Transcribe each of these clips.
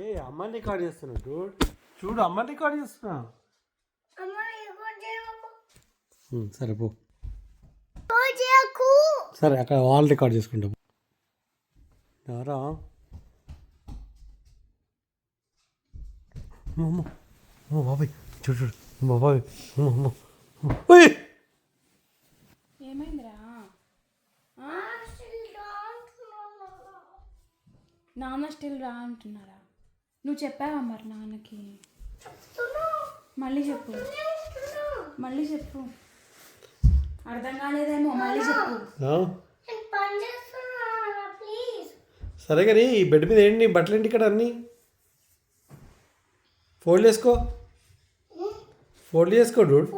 ఏ అమ్మని రికార్డ్ చేస్తున్నా చూడు అమ్మని రికార్డ్ చేస్తున్నా. సరే పో. సరే అక్కడ వాళ్ళు రికార్డ్ చేసుకుంటాం. ఎవరా బాబాయ్ చూడు బాబాయ్. ఏమైందిరా? నాన్న స్టిల్ రా అంటున్నారా? నువ్వు చెప్పావా మరి నాన్నకి? మళ్ళీ చెప్పు. అర్థం కాలేదేమో, మళ్ళీ చెప్పు. సరే కానీ ఈ బెడ్ మీద ఏంటి బట్టలు ఏంటి ఇక్కడ అన్నీ? ఫోల్డ్ చేసుకో డూడ్.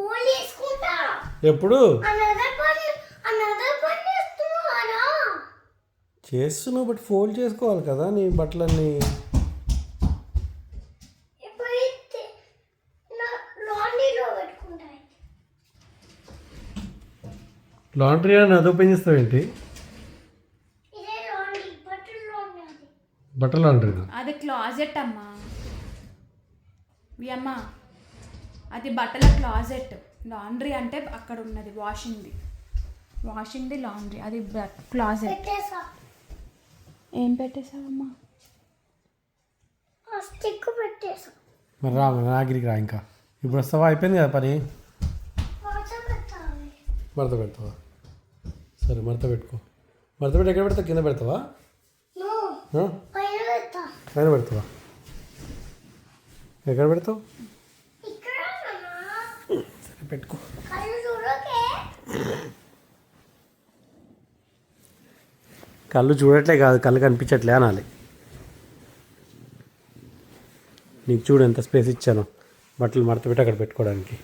ఎప్పుడు చేస్తున్నావు బట్ ఫోల్డ్ చేసుకోవాలి కదా నీ బట్టలన్నీ. లాండ్రీ అని అది ఓపెన్ చేస్తావేంటి? బట్టల లాండ్రీ అది క్లాజెట్ అమ్మా. అమ్మా అది బట్టల క్లాజెట్. లాండ్రీ అంటే అక్కడ ఉన్నది వాషింగ్ది లాండ్రీ. అది క్లాజెట్. ఏం పెట్టేసావమ్మా? మరి రా నాగిరికి రా. ఇంకా ఇప్పుడు వస్తావా? అయిపోయింది కదా పని. మడత పెడతావా? సరే మడత పెట్టుకో. మడత పెట్టి ఎక్కడ పెడతావు? కింద పెడతావా? పైన పెడతావా? ఎక్కడ పెడతావు? సరే పెట్టుకో. కళ్ళు చూడట్లే కాదు, కళ్ళు కనిపించట్లే అనాలి. నీకు చూడు ఎంత స్పేస్ ఇచ్చాను బట్టలు మడత పెట్టి అక్కడ పెట్టుకోవడానికి.